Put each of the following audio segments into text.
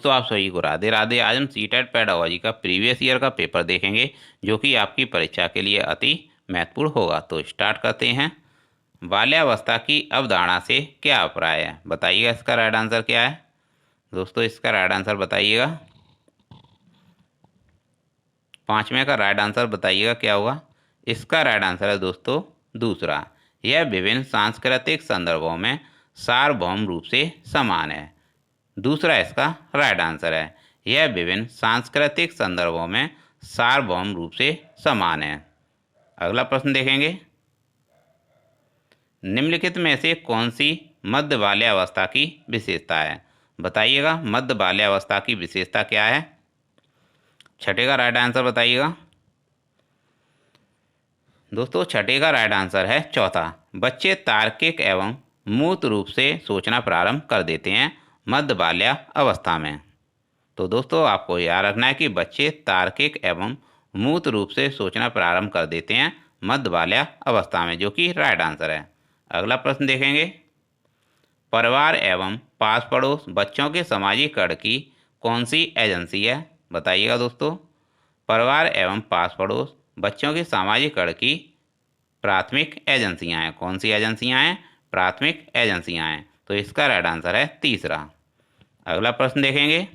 दोस्तों आप सभी को राधे राधे। आज हम सीटेट पेडागोजी का प्रीवियस ईयर का पेपर देखेंगे जो कि आपकी परीक्षा के लिए अति महत्वपूर्ण होगा। तो स्टार्ट करते हैं। बाल्यावस्था की अवधारणा से क्या अभिप्राय है, बताइएगा। इसका राइट आंसर क्या है दोस्तों? इसका राइट आंसर बताइएगा। 5वें का राइट आंसर बताइएगा क्या होगा। इसका राइट आंसर है दोस्तों दूसरा। यह विभिन्न सांस्कृतिक संदर्भों में सार्वभौम रूप से समान है। दूसरा इसका राइट आंसर है। यह विभिन्न सांस्कृतिक संदर्भों में सार्वभौम रूप से समान है। अगला प्रश्न देखेंगे। निम्नलिखित में से कौन सी मध्य बाल्यावस्था की विशेषता है, बताइएगा। मध्य बाल्यावस्था की विशेषता क्या है? छठे का राइट आंसर बताइएगा दोस्तों। छठे का राइट आंसर है चौथा। बच्चे तार्किक एवं मूर्त रूप से सोचना प्रारंभ कर देते हैं मध्य बाल्या अवस्था में। तो दोस्तों आपको याद रखना है कि बच्चे तार्किक एवं मूर्त रूप से सोचना प्रारंभ कर देते हैं मध्य बाल्या अवस्था में, जो कि राइट आंसर है। अगला प्रश्न देखेंगे। परिवार एवं पास पड़ोस बच्चों के सामाजिकरण की कौन सी एजेंसी है, बताइएगा दोस्तों। परिवार एवं पास पड़ोस बच्चों के सामाजिकरण की प्राथमिक एजेंसियां हैं। कौन सी एजेंसियां हैं? प्राथमिक एजेंसियां हैं। तो इसका राइट आंसर है तीसरा। अगला प्रश्न देखेंगे।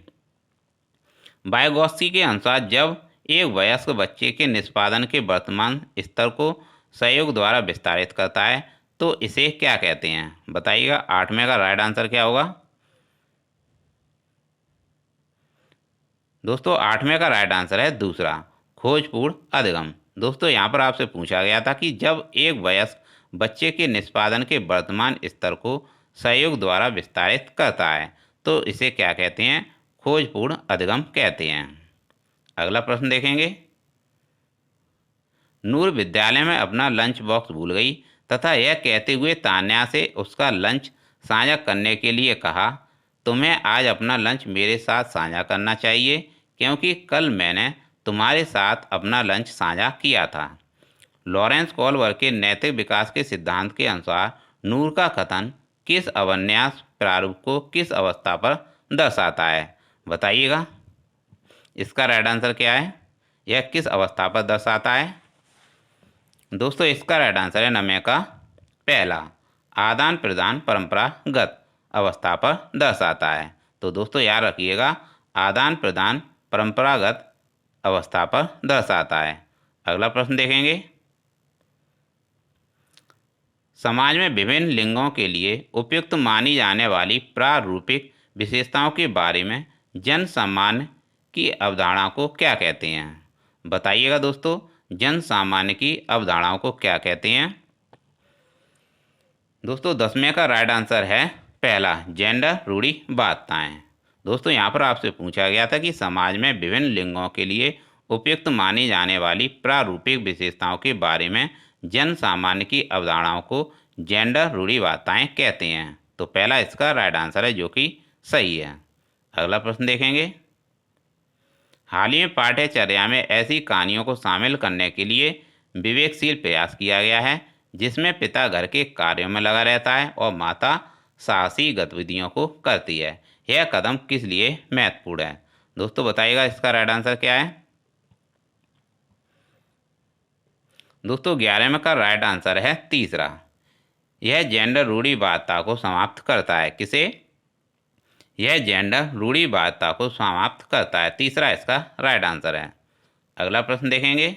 वाइगोत्स्की के अनुसार जब एक वयस्क बच्चे के निष्पादन के वर्तमान स्तर को सहयोग द्वारा विस्तारित करता है तो इसे क्या कहते हैं, बताइएगा। 8वें का राइट आंसर क्या होगा दोस्तों? 8वें का राइट आंसर है दूसरा, खोजपूर्ण अधिगम। दोस्तों यहाँ पर आपसे पूछा गया था कि जब एक वयस्क बच्चे के निष्पादन के वर्तमान स्तर को सहयोग द्वारा विस्तारित करता है तो इसे क्या कहते हैं? खोजपूर्ण अधिगम कहते हैं। अगला प्रश्न देखेंगे। नूर विद्यालय में अपना लंच बॉक्स भूल गई तथा यह कहते हुए तान्या से उसका लंच साझा करने के लिए कहा, तुम्हें आज अपना लंच मेरे साथ साझा करना चाहिए क्योंकि कल मैंने तुम्हारे साथ अपना लंच साझा किया था। लॉरेंस कॉल्वर के नैतिक विकास के सिद्धांत के अनुसार नूर का कथन किस अवन्यास प्रारूप को किस अवस्था पर दर्शाता है, बताइएगा। इसका राइट आंसर क्या है? यह किस अवस्था पर दर्शाता है दोस्तों? इसका राइट आंसर है 9वें का पहला, आदान प्रदान परंपरागत अवस्था पर दर्शाता है। तो दोस्तों याद रखिएगा, आदान प्रदान परंपरागत अवस्था पर दर्शाता है। अगला प्रश्न देखेंगे। समाज में विभिन्न लिंगों के लिए उपयुक्त मानी जाने वाली प्रारूपिक विशेषताओं के बारे में जन सामान्य की अवधारणा को क्या कहते हैं, बताइएगा दोस्तों। जन सामान्य की अवधारणाओं को क्या कहते हैं दोस्तों? 10वें का राइट आंसर है पहला, जेंडर रूढ़िवादिताएं। दोस्तों यहाँ पर आपसे पूछा गया था कि समाज में विभिन्न लिंगों के लिए उपयुक्त मानी जाने वाली प्रारूपिक विशेषताओं के बारे में जन सामान्य की अवधारणाओं को जेंडर रूढ़िवादिताएं कहते हैं। तो पहला इसका राइट आंसर है, जो कि सही है। अगला प्रश्न देखेंगे। हाल ही में पाठ्यचर्या में ऐसी कहानियों को शामिल करने के लिए विवेकशील प्रयास किया गया है जिसमें पिता घर के कार्यों में लगा रहता है और माता साहसी गतिविधियों को करती है। यह कदम किस लिए महत्वपूर्ण है दोस्तों, बताइएगा। इसका राइट आंसर क्या है दोस्तों? 11वें का राइट आंसर है तीसरा। यह जेंडर रूढ़िवादिता को समाप्त करता है। किसे? यह जेंडर रूढ़िवादिता को समाप्त करता है। तीसरा इसका राइट आंसर है। अगला प्रश्न देखेंगे।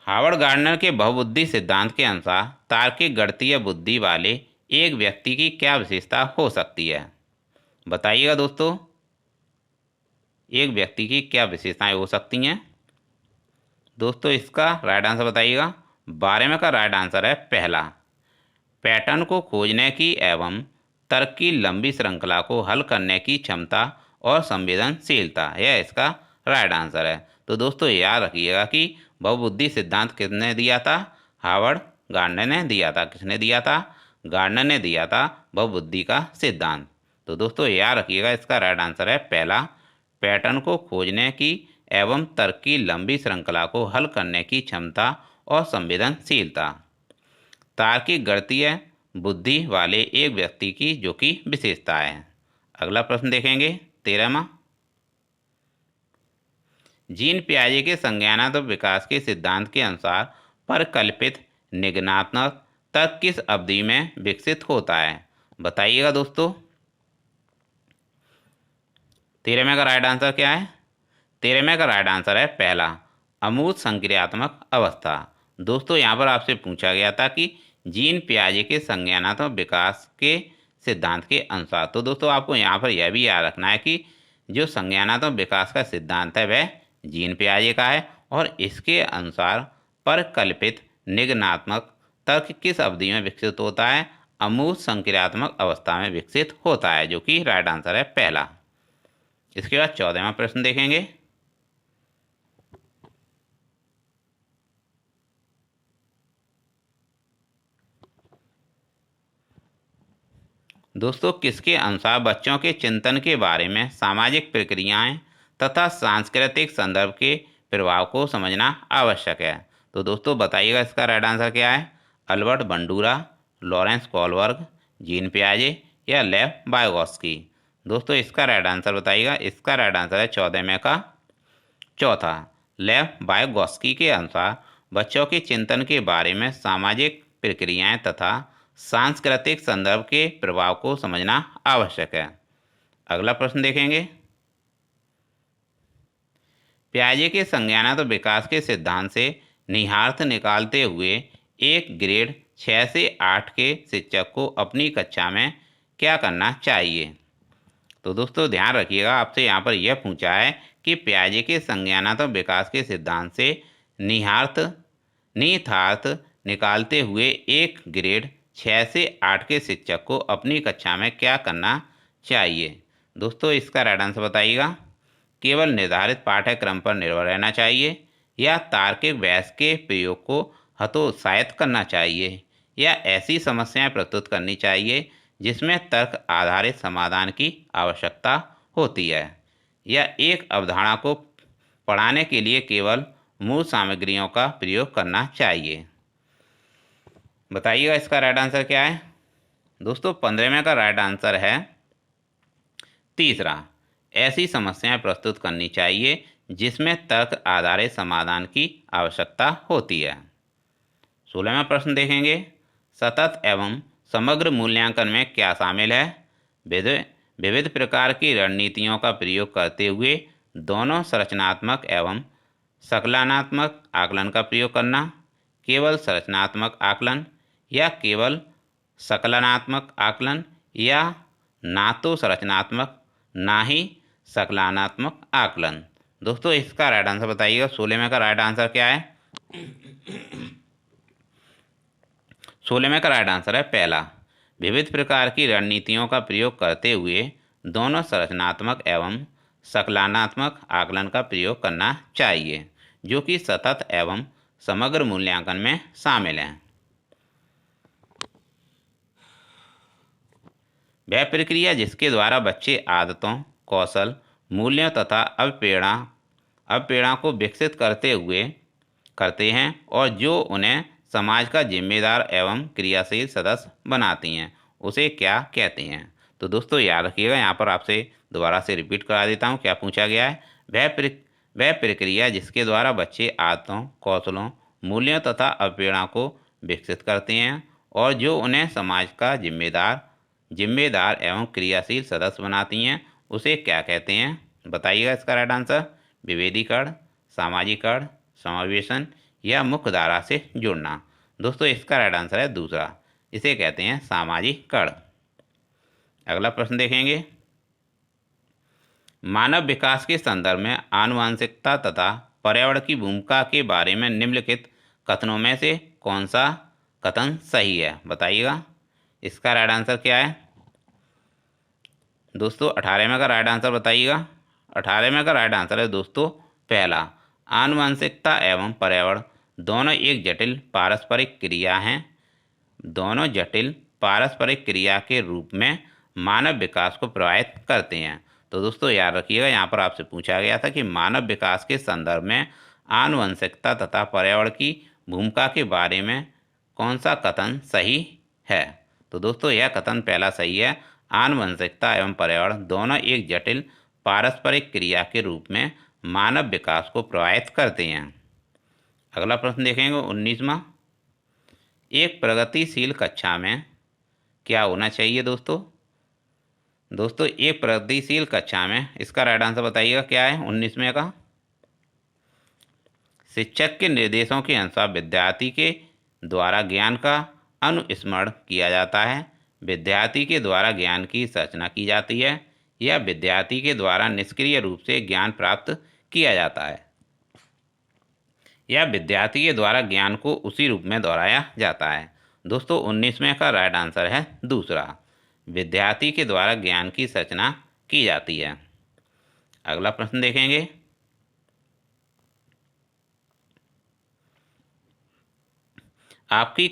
हावर्ड गार्डनर के बहुबुद्धि सिद्धांत के अनुसार तार्किक गणितीय बुद्धि वाले एक व्यक्ति की क्या विशेषता हो सकती है, बताइएगा दोस्तों। एक व्यक्ति की क्या विशेषताएं हो सकती हैं दोस्तों? इसका राइट आंसर बताइएगा। 12वें का राइट आंसर है पहला, पैटर्न को खोजने की एवं तर्क की लंबी श्रृंखला को हल करने की क्षमता और संवेदनशीलता। यह इसका राइट आंसर है। तो दोस्तों याद रखिएगा कि बहुबुद्धि सिद्धांत किसने दिया था? हावर्ड गार्डनर ने दिया था। किसने दिया था? गार्डनर ने दिया था बहुबुद्धि का सिद्धांत। तो दोस्तों याद रखिएगा, इसका राइट आंसर है पहला, पैटर्न को खोजने की एवं तर्क की लंबी श्रृंखला को हल करने की क्षमता और संवेदनशीलता। तार्किक गणितीय बुद्धि वाले एक व्यक्ति की जो कि विशेषता है। अगला प्रश्न देखेंगे 13वां। जीन पियाजे के संज्ञानात्मक विकास के सिद्धांत के अनुसार परिकल्पित निगमनात्मक तर्क किस अवधि में विकसित होता है? बताइएगा दोस्तों। 13वें का राइट आंसर क्या है? 13वें का राइट आंसर है पहला, अमूर्त संक्रियात्मक अवस्था। दोस्तों यहाँ पर आपसे पूछा गया था कि जीन पियाजे के संज्ञानात्मक विकास के सिद्धांत के अनुसार, तो दोस्तों आपको यहाँ पर यह भी याद रखना है कि जो संज्ञानात्मक विकास का सिद्धांत है वह जीन पियाजे का है और इसके अनुसार परिकल्पित निगमनात्मक तर्क किस अवधि में विकसित होता है? अमूर्त संक्रियात्मक अवस्था में विकसित होता है, जो कि राइट आंसर है पहला। इसके बाद 14वां प्रश्न देखेंगे। दोस्तों किसके अनुसार बच्चों के चिंतन के बारे में सामाजिक प्रक्रियाएं तथा सांस्कृतिक संदर्भ के प्रभाव को समझना आवश्यक है? तो दोस्तों बताइएगा इसका राइट आंसर क्या है? Albert Bandura, Lawrence Kohlberg, Jean पियाजे या लेव वाइगोत्स्की? दोस्तों इसका राइट आंसर बताइएगा। इसका राइट आंसर है 14वें का चौथा, लेव वाइगोत्स्की के अनुसार बच्चों के चिंतन के बारे में सामाजिक प्रक्रियाएं तथा सांस्कृतिक संदर्भ के प्रभाव को समझना आवश्यक है। अगला प्रश्न देखेंगे। पियाजे के संज्ञानात्मक विकास के सिद्धांत से निहितार्थ निकालते हुए एक ग्रेड 6 से 8 के शिक्षक को अपनी कक्षा में क्या करना चाहिए? तो दोस्तों ध्यान रखिएगा, आपसे यहाँ पर यह पूछा है कि पियाजे के संज्ञानात्मक विकास के सिद्धांत से निहितार्थ निकालते हुए एक ग्रेड 6 से 8 के शिक्षक को अपनी कक्षा में क्या करना चाहिए? दोस्तों इसका राइट आंसर बताइएगा। केवल निर्धारित पाठ्यक्रम पर निर्भर रहना चाहिए, या तार्किक बहस के प्रयोग को हतोत्साहित करना चाहिए, या ऐसी समस्याएं प्रस्तुत करनी चाहिए जिसमें तर्क आधारित समाधान की आवश्यकता होती है, या एक अवधारणा को पढ़ाने के लिए केवल मूल सामग्रियों का प्रयोग करना चाहिए? बताइएगा इसका राइट आंसर क्या है? दोस्तों 15वें का राइट आंसर है तीसरा, ऐसी समस्याएं प्रस्तुत करनी चाहिए जिसमें तर्क आधारित समाधान की आवश्यकता होती है। 16वां प्रश्न देखेंगे। सतत एवं समग्र मूल्यांकन में क्या शामिल है? विविध प्रकार की रणनीतियों का प्रयोग करते हुए दोनों संरचनात्मक एवं संकलनात्मक आकलन का प्रयोग करना, केवल संरचनात्मक आकलन या केवल संकलनात्मक आकलन, या ना तो संरचनात्मक ना ही संकलनात्मक आकलन? दोस्तों इसका राइट आंसर बताइएगा। 16वें का राइट आंसर क्या है? 16वें का राइट आंसर है पहला, विविध प्रकार की रणनीतियों का प्रयोग करते हुए दोनों संरचनात्मक एवं संकलनात्मक आकलन का प्रयोग करना चाहिए, जो कि सतत एवं समग्र मूल्यांकन में शामिल हैं। वह प्रक्रिया जिसके द्वारा बच्चे आदतों, कौशल, मूल्यों तथा अवप्रेरणा को विकसित करते हैं और जो उन्हें समाज का जिम्मेदार एवं क्रियाशील सदस्य बनाती हैं, उसे क्या कहते हैं? तो दोस्तों याद रखिएगा, यहाँ पर आपसे दोबारा से रिपीट करा देता हूँ क्या पूछा गया है। वह प्रक्रिया जिसके द्वारा बच्चे आदतों, कौशलों, मूल्यों तथा अवप्रेरणा को विकसित करते हैं और जो उन्हें समाज का जिम्मेदार एवं क्रियाशील सदस्य बनाती हैं, उसे क्या कहते हैं? बताइएगा इसका राइट आंसर। विभेदीकरण, सामाजिकरण, समावेशन या मुख्य धारा से जुड़ना? दोस्तों इसका राइट आंसर है दूसरा, इसे कहते हैं सामाजिकरण। अगला प्रश्न देखेंगे। मानव विकास के संदर्भ में आनुवंशिकता तथा पर्यावरण की भूमिका के बारे में निम्नलिखित कथनों में से कौन सा कथन सही है? बताइएगा इसका राइट आंसर क्या है? दोस्तों 18वें का राइट आंसर बताइएगा। 18वें का राइट आंसर है दोस्तों पहला, आनुवंशिकता एवं पर्यावरण दोनों एक जटिल पारस्परिक क्रिया हैं। दोनों जटिल पारस्परिक क्रिया के रूप में मानव विकास को प्रभावित करते हैं। तो दोस्तों याद रखिएगा, यहाँ पर आपसे पूछा गया था कि मानव विकास के संदर्भ में आनुवंशिकता तथा पर्यावरण की भूमिका के बारे में कौन सा कथन सही है? तो दोस्तों यह कथन पहला सही है। आनुवंशिकता एवं पर्यावरण दोनों एक जटिल पारस्परिक क्रिया के रूप में मानव विकास को प्रभावित करते हैं। अगला प्रश्न देखेंगे 19वां। एक प्रगतिशील कक्षा में क्या होना चाहिए दोस्तों? दोस्तों एक प्रगतिशील कक्षा में इसका राइट आंसर बताइएगा क्या है 19वें का। शिक्षक के निर्देशों के अनुसार विद्यार्थी के द्वारा ज्ञान का अनुस्मरण किया जाता है, विद्यार्थी के द्वारा ज्ञान की रचना की जाती है, या विद्यार्थी के द्वारा निष्क्रिय रूप से ज्ञान प्राप्त किया जाता है, या विद्यार्थी के द्वारा ज्ञान को उसी रूप में दोहराया जाता है। दोस्तों 19वें का राइट आंसर है दूसरा, विद्यार्थी के द्वारा ज्ञान की रचना की जाती है। अगला प्रश्न देखेंगे। आपकी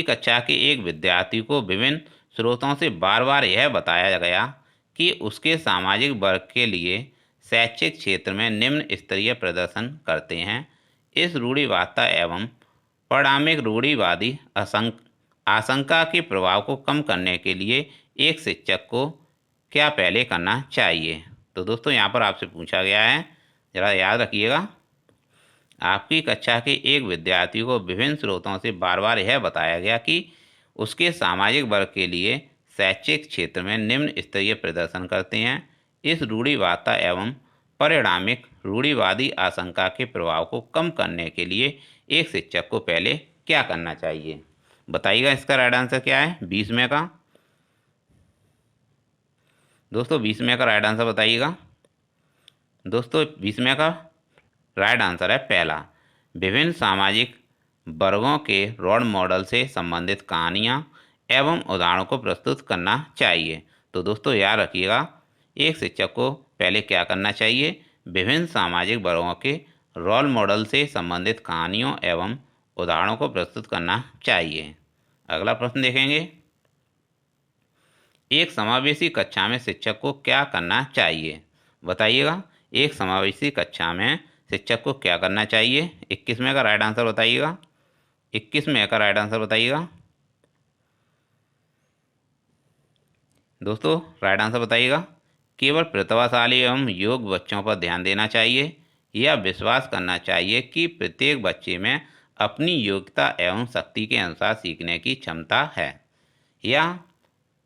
कक्षा के एक विद्यार्थी को विभिन्न स्रोतों से बार बार यह बताया गया कि उसके सामाजिक वर्ग के लिए शैक्षिक क्षेत्र में निम्न स्तरीय प्रदर्शन करते हैं। इस रूढ़िवादिता एवं परिणामिक रूढ़िवादी आशंका के प्रभाव को कम करने के लिए एक शिक्षक को क्या पहले करना चाहिए? तो दोस्तों यहाँ पर आपसे पूछा गया है, ज़रा याद रखिएगा। आपकी कक्षा के एक विद्यार्थी को विभिन्न स्रोतों से बार बार यह बताया गया कि उसके सामाजिक वर्ग के लिए शैक्षिक क्षेत्र में निम्न स्तरीय प्रदर्शन करते हैं। इस रूढ़िवादिता एवं परिणामिक रूढ़िवादी आशंका के प्रभाव को कम करने के लिए एक शिक्षक को पहले क्या करना चाहिए? बताइएगा इसका राइट आंसर क्या है 20वें का। दोस्तों 20वें का राइट आंसर बताइएगा। दोस्तों 20वें का राइट आंसर है पहला, विभिन्न सामाजिक वर्गों के रोल मॉडल से संबंधित कहानियाँ एवं उदाहरणों को प्रस्तुत करना चाहिए। तो दोस्तों याद रखिएगा, एक शिक्षक को पहले क्या करना चाहिए? विभिन्न सामाजिक वर्गों के रोल मॉडल से संबंधित कहानियों एवं उदाहरणों को प्रस्तुत करना चाहिए। अगला प्रश्न देखेंगे। एक समावेशी कक्षा में शिक्षक को क्या करना चाहिए? बताइएगा, एक समावेशी कक्षा में शिक्षक को क्या करना चाहिए? 21वें का राइट आंसर बताइएगा। 21वें का राइट आंसर बताइएगा। दोस्तों राइट आंसर बताइएगा, केवल प्रतिभाशाली एवं योग्य बच्चों पर ध्यान देना चाहिए, या विश्वास करना चाहिए कि प्रत्येक बच्चे में अपनी योग्यता एवं शक्ति के अनुसार सीखने की क्षमता है, या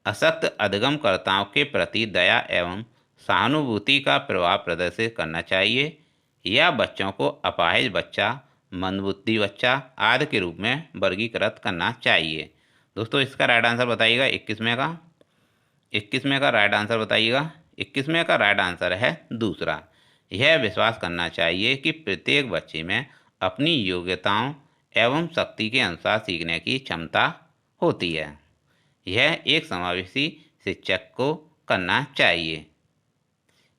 अशक्त अधिगमकर्ताओं के प्रति दया एवं सहानुभूति का प्रभाव प्रदर्शित करना चाहिए, या बच्चों को अपाहिज बच्चा, मंदबुद्धि बच्चा आदि के रूप में वर्गीकृत करना चाहिए। दोस्तों इसका राइट आंसर बताइएगा 21वें का। 21वें का राइट आंसर बताइएगा। 21वें का राइट आंसर है दूसरा, यह विश्वास करना चाहिए कि प्रत्येक बच्चे में अपनी योग्यताओं एवं शक्ति के अनुसार सीखने की क्षमता होती है। यह एक समावेशी शिक्षक को करना चाहिए,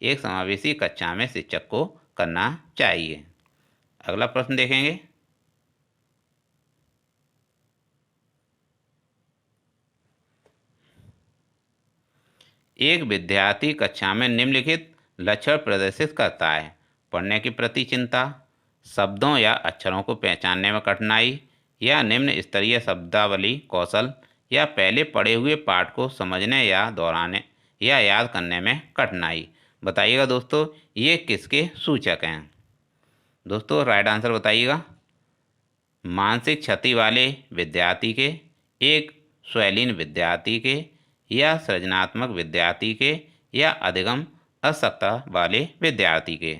एक समावेशी कक्षा में शिक्षक को करना चाहिए। अगला प्रश्न देखेंगे। एक विद्यार्थी कक्षा में निम्नलिखित लक्षण प्रदर्शित करता है: पढ़ने के प्रति चिंता, शब्दों या अक्षरों को पहचानने में कठिनाई, या निम्न स्तरीय शब्दावली कौशल, या पहले पढ़े हुए पाठ को समझने या दोहराने या याद करने में कठिनाई। बताइएगा दोस्तों ये किसके सूचक हैं? दोस्तों राइट आंसर बताइएगा, मानसिक क्षति वाले विद्यार्थी के, एक स्वैलीन विद्यार्थी के, या सृजनात्मक विद्यार्थी के, या अधिगम अक्षमता वाले विद्यार्थी के।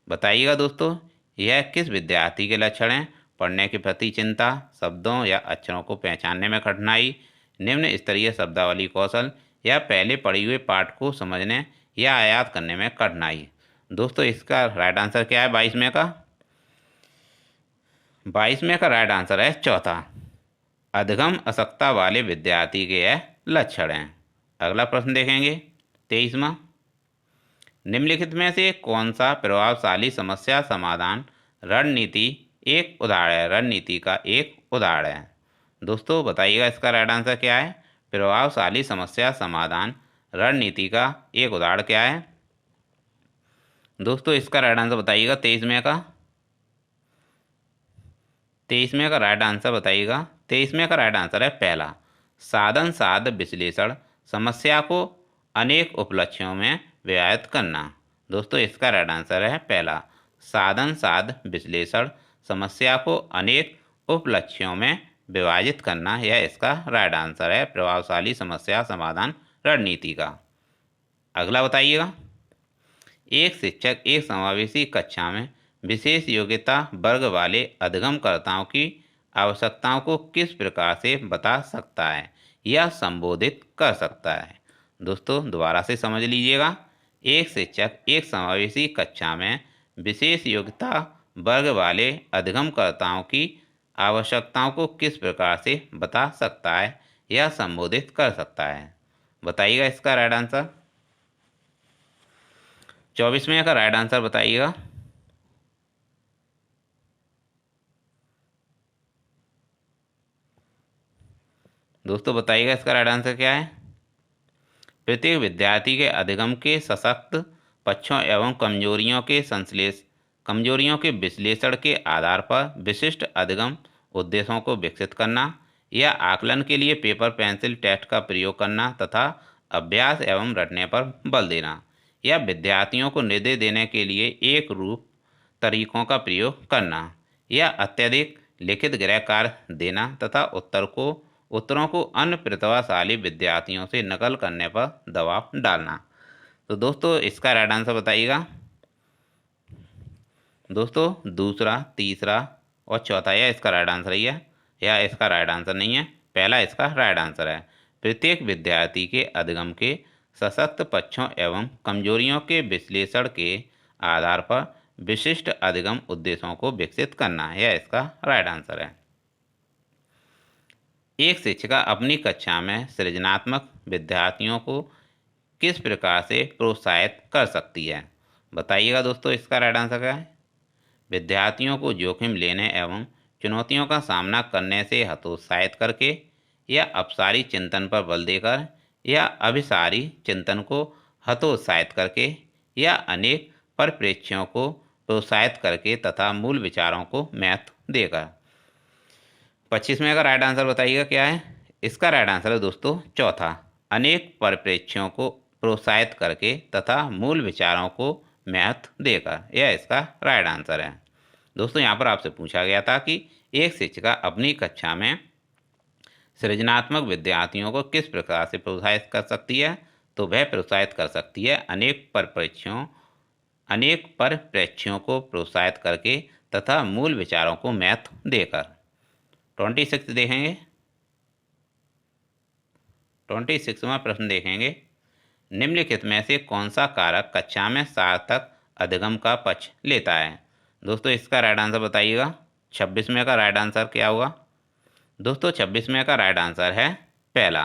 बताइएगा दोस्तों यह किस विद्यार्थी के लक्षण हैं? पढ़ने के प्रति चिंता, शब्दों या अक्षरों को पहचानने में कठिनाई, निम्न स्तरीय शब्दावली कौशल, या पहले पढ़े हुए पाठ को समझने या याद करने में कठिनाई। दोस्तों इसका राइट आंसर क्या है 22वें का? 22वें का राइट आंसर है चौथा, अधिगम अक्षमता वाले विद्यार्थी के यह लक्षण हैं। अगला प्रश्न देखेंगे 23वां। निम्नलिखित में से कौन सा प्रभावशाली समस्या समाधान रणनीति एक उदाहरण है? रणनीति का एक उदाहरण है। दोस्तों बताइएगा इसका राइट आंसर क्या है? प्रभावशाली समस्या समाधान रणनीति का एक उदाहरण क्या है? दोस्तों इसका राइट आंसर बताइएगा 23वें का। 23वें का राइट आंसर बताइएगा। 23वें का राइट आंसर है पहला, साधन साध विश्लेषण, समस्या को अनेक उपलक्ष्यों में विभाजित करना। दोस्तों इसका राइट आंसर है पहला, साधन साध विश्लेषण, समस्या को अनेक उपलक्ष्यों में विभाजित करना, यह इसका राइट आंसर है प्रभावशाली समस्या समाधान रणनीति का। अगला बताइएगा, एक शिक्षक एक समावेशी कक्षा में विशेष योग्यता वर्ग वाले अधिगमकर्ताओं की आवश्यकताओं को किस प्रकार से बता सकता है या संबोधित कर सकता है। दोस्तों दोबारा से समझ लीजिएगा, एक शिक्षक एक समावेशी कक्षा में विशेष योग्यता वर्ग वाले अधिगमकर्ताओं की आवश्यकताओं को किस प्रकार से बता सकता है या संबोधित कर सकता है। बताइएगा इसका राइट आंसर। 24वें का राइट आंसर बताइएगा। दोस्तों बताइएगा इसका राइट आंसर क्या है। प्रत्येक विद्यार्थी के अधिगम के सशक्त पक्षों एवं कमजोरियों के विश्लेषण के आधार पर विशिष्ट अधिगम उद्देश्यों को विकसित करना या आकलन के लिए पेपर पेंसिल टेस्ट का प्रयोग करना तथा अभ्यास एवं रटने पर बल देना या विद्यार्थियों को निर्देश देने के लिए एक रूप तरीकों का प्रयोग करना या अत्यधिक लिखित गृह कार्य देना तथा उत्तरों को अन्य प्रतिभाशाली विद्यार्थियों से नकल करने पर दबाव डालना। तो दोस्तों इसका राइट आंसर बताइएगा। दोस्तों दूसरा, तीसरा और चौथा यह इसका राइट आंसर ही है, यह इसका राइट आंसर नहीं है, पहला इसका राइट आंसर है। प्रत्येक विद्यार्थी के अधिगम के सशक्त पक्षों एवं कमजोरियों के विश्लेषण के आधार पर विशिष्ट अधिगम उद्देश्यों को विकसित करना, यह इसका राइट आंसर है। एक शिक्षिका अपनी कक्षा में सृजनात्मक विद्यार्थियों को किस प्रकार से प्रोत्साहित कर सकती है। बताइएगा दोस्तों इसका राइट आंसर क्या है। विद्यार्थियों को जोखिम लेने एवं चुनौतियों का सामना करने से हतोत्साहित करके या अपसारी चिंतन पर बल देकर या अभिसारी चिंतन को हतोत्साहित करके या अनेक परिप्रेक्ष्यों को प्रोत्साहित करके तथा मूल विचारों को महत्व देकर। 25वें का राइट आंसर बताइएगा क्या है। इसका राइट आंसर है दोस्तों चौथा, अनेक परिप्रेक्ष्यों को प्रोत्साहित करके तथा मूल विचारों को महत्व देकर, यह इसका राइट आंसर है। दोस्तों यहाँ पर आपसे पूछा गया था कि एक शिक्षिका अपनी कक्षा में सृजनात्मक विद्यार्थियों को किस प्रकार से प्रोत्साहित कर सकती है, तो वह प्रोत्साहित कर सकती है अनेक परिप्रेक्ष्यों को प्रोत्साहित करके तथा मूल विचारों को महत्व देकर। 26 देखेंगे, 26वां प्रश्न देखेंगे, निम्नलिखित में से कौन सा कारक कक्षा में सार्थक अधिगम का पक्ष लेता है। दोस्तों इसका राइट आंसर बताइएगा। 26वें का राइट आंसर क्या होगा। दोस्तों 26वें का राइट आंसर है पहला,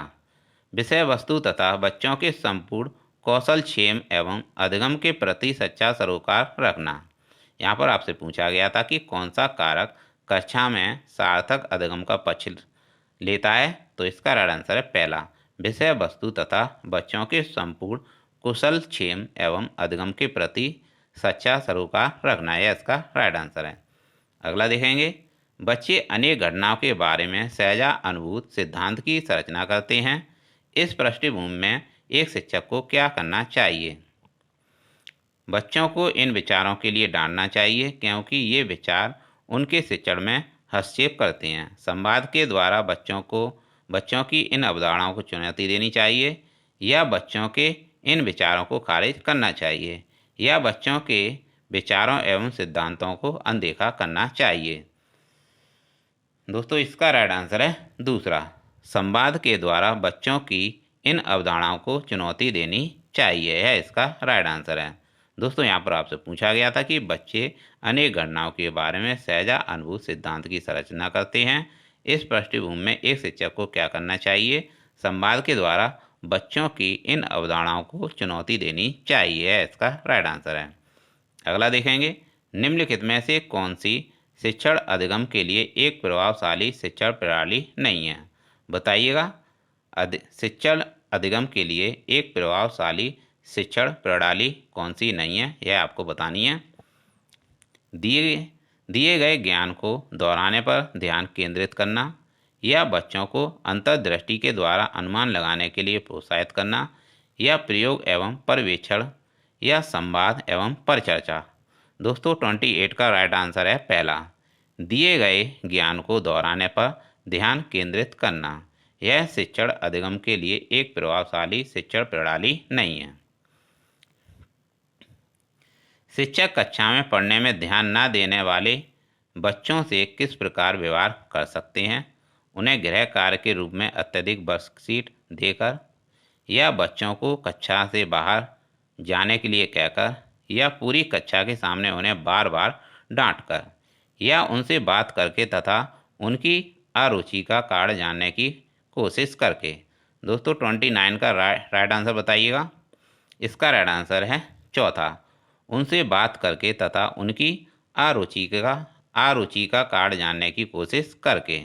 विषय वस्तु तथा बच्चों के संपूर्ण कौशल क्षेम एवं अधिगम के प्रति सच्चा सरोकार रखना। यहाँ पर आपसे पूछा गया था कि कौन सा कारक कक्षा में सार्थक अधिगम का पक्ष लेता है, तो इसका राइट आंसर है पहला, विषय वस्तु तथा बच्चों के संपूर्ण कुशल क्षेम एवं अधिगम के प्रति सच्चा सरोकार रखना, यह इसका राइट आंसर है। अगला देखेंगे, बच्चे अनेक घटनाओं के बारे में सहजा अनुभूत सिद्धांत की संरचना करते हैं। इस पृष्ठभूमि में एक शिक्षक को क्या करना चाहिए। बच्चों को इन विचारों के लिए डांटना चाहिए क्योंकि ये विचार उनके शिक्षण में हस्तक्षेप करते हैं। संवाद के द्वारा बच्चों की इन अवधारणाओं को चुनौती देनी चाहिए या बच्चों के इन विचारों को खारिज करना चाहिए या बच्चों के विचारों एवं सिद्धांतों को अनदेखा करना चाहिए। दोस्तों इसका राइट आंसर है दूसरा, संवाद के द्वारा बच्चों की इन अवधारणाओं को चुनौती देनी चाहिए, यह इसका राइट आंसर है। दोस्तों यहाँ पर आपसे पूछा गया था कि बच्चे अनेक घटनाओं के बारे में सहजा अनुभूत सिद्धांत की संरचना करते हैं। इस पृष्ठभूमि में एक शिक्षक को क्या करना चाहिए, संवाद के द्वारा बच्चों की इन अवधारणाओं को चुनौती देनी चाहिए, यह इसका राइट आंसर है। अगला देखेंगे, निम्नलिखित में से कौन सी शिक्षण अधिगम के लिए एक प्रभावशाली शिक्षण प्रणाली नहीं है। बताइएगा, शिक्षण अधिगम के लिए एक प्रभावशाली शिक्षण प्रणाली कौन सी नहीं है, यह आपको बतानी है। दिए गए ज्ञान को दोहराने पर ध्यान केंद्रित करना या बच्चों को अंतर्दृष्टि के द्वारा अनुमान लगाने के लिए प्रोत्साहित करना, या प्रयोग एवं पर्यवेक्षण, या संवाद एवं परिचर्चा। दोस्तों 28 का राइट आंसर है पहला, दिए गए ज्ञान को दोहराने पर ध्यान केंद्रित करना। यह शिक्षण अधिगम के लिए एक प्रभावशाली शिक्षण प्रणाली नहीं है। शिक्षक कक्षा में पढ़ने में ध्यान न देने वाले बच्चों से किस प्रकार व्यवहार कर सकते हैं? उन्हें गृह कार्य के रूप में अत्यधिक वर्कशीट देकर, या बच्चों को कक्षा से बाहर जाने के लिए कहकर, या पूरी कक्षा के सामने उन्हें बार बार डांटकर, या उनसे बात करके तथा उनकी अरुचि का कारण जानने की कोशिश करके। दोस्तों 29 का राइट आंसर बताइएगा। इसका राइट आंसर है चौथा, उनसे बात करके तथा उनकी अरुचि का कारण जानने की कोशिश करके।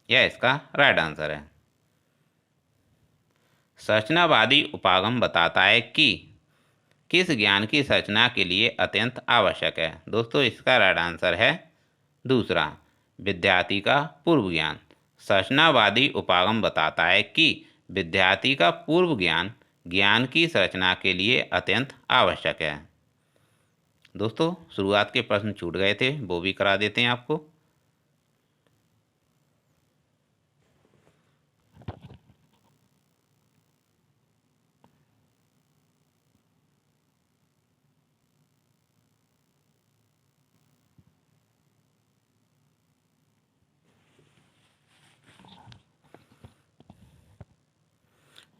यह इसका राइट आंसर है। संरचनावादी उपागम बताता है कि किस ज्ञान की संरचना के लिए अत्यंत आवश्यक है? दोस्तों इसका राइट आंसर है दूसरा, विद्यार्थी का पूर्व ज्ञान। संरचनावादी उपागम बताता है कि विद्यार्थी का पूर्व ज्ञान की संरचना के लिए अत्यंत आवश्यक है। दोस्तों शुरुआत के प्रश्न छूट गए थे, वो भी करा देते हैं आपको।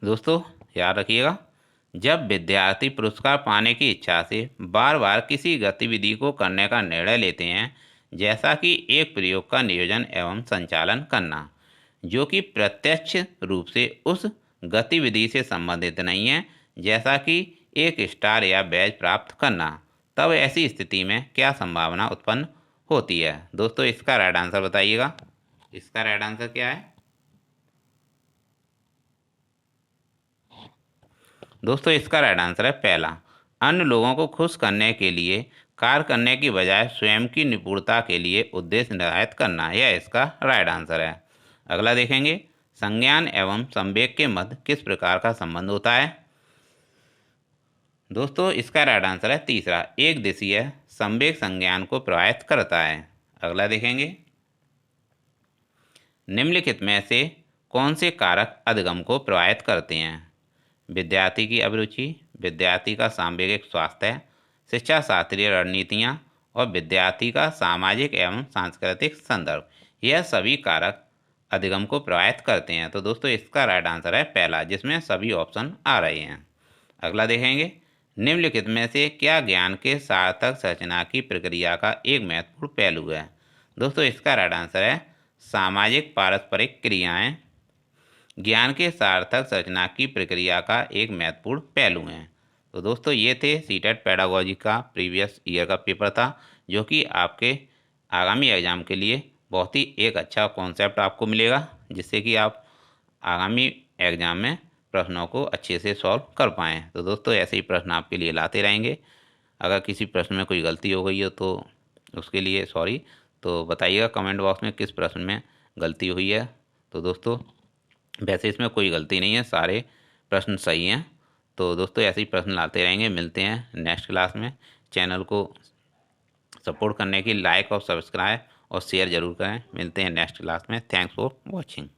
दोस्तों याद रखिएगा, जब विद्यार्थी पुरस्कार पाने की इच्छा से बार बार किसी गतिविधि को करने का निर्णय लेते हैं, जैसा कि एक प्रयोग का नियोजन एवं संचालन करना, जो कि प्रत्यक्ष रूप से उस गतिविधि से संबंधित नहीं है, जैसा कि एक स्टार या बैज प्राप्त करना, तब ऐसी स्थिति में क्या संभावना उत्पन्न होती है? दोस्तों इसका राइट आंसर बताइएगा। इसका राइट आंसर क्या है? दोस्तों इसका राइट आंसर है पहला, अन्य लोगों को खुश करने के लिए कार्य करने की बजाय स्वयं की निपुणता के लिए उद्देश्य निर्धारित करना। यह इसका राइट आंसर है। अगला देखेंगे, संज्ञान एवं संवेग के मध्य किस प्रकार का संबंध होता है? दोस्तों इसका राइट आंसर है तीसरा, एक दिशीय संवेग संज्ञान को प्रभावित करता है। अगला देखेंगे, निम्नलिखित में से कौन से कारक अधिगम को प्रभावित करते हैं? विद्यार्थी की अभिरुचि, विद्यार्थी का सांवेगिक स्वास्थ्य, शिक्षा शास्त्रीय रणनीतियाँ और विद्यार्थी का सामाजिक एवं सांस्कृतिक संदर्भ। यह सभी कारक अधिगम को प्रभावित करते हैं। तो दोस्तों इसका राइट आंसर है पहला, जिसमें सभी ऑप्शन आ रहे हैं। अगला देखेंगे, निम्नलिखित में से क्या ज्ञान के सार्थक संरचना की प्रक्रिया का एक महत्वपूर्ण पहलू है? दोस्तों इसका राइट आंसर है सामाजिक पारस्परिक क्रियाएं ज्ञान के सार्थक संरचना की प्रक्रिया का एक महत्वपूर्ण पहलू है। तो दोस्तों ये थे सीटेट पेडागोजी का प्रीवियस ईयर का पेपर था, जो कि आपके आगामी एग्जाम के लिए बहुत ही एक अच्छा कॉन्सेप्ट आपको मिलेगा, जिससे कि आप आगामी एग्जाम में प्रश्नों को अच्छे से सॉल्व कर पाएँ। तो दोस्तों ऐसे ही प्रश्न आपके लिए लाते रहेंगे। अगर किसी प्रश्न में कोई गलती हो गई हो तो उसके लिए सॉरी, तो बताइएगा कमेंट बॉक्स में किस प्रश्न में गलती हुई है। तो दोस्तों वैसे इसमें कोई गलती नहीं है, सारे प्रश्न सही हैं। तो दोस्तों ऐसे ही प्रश्न लाते रहेंगे। मिलते हैं नेक्स्ट क्लास में। चैनल को सपोर्ट करने की लाइक और सब्सक्राइब और शेयर ज़रूर करें। मिलते हैं नेक्स्ट क्लास में। Thanks for watching.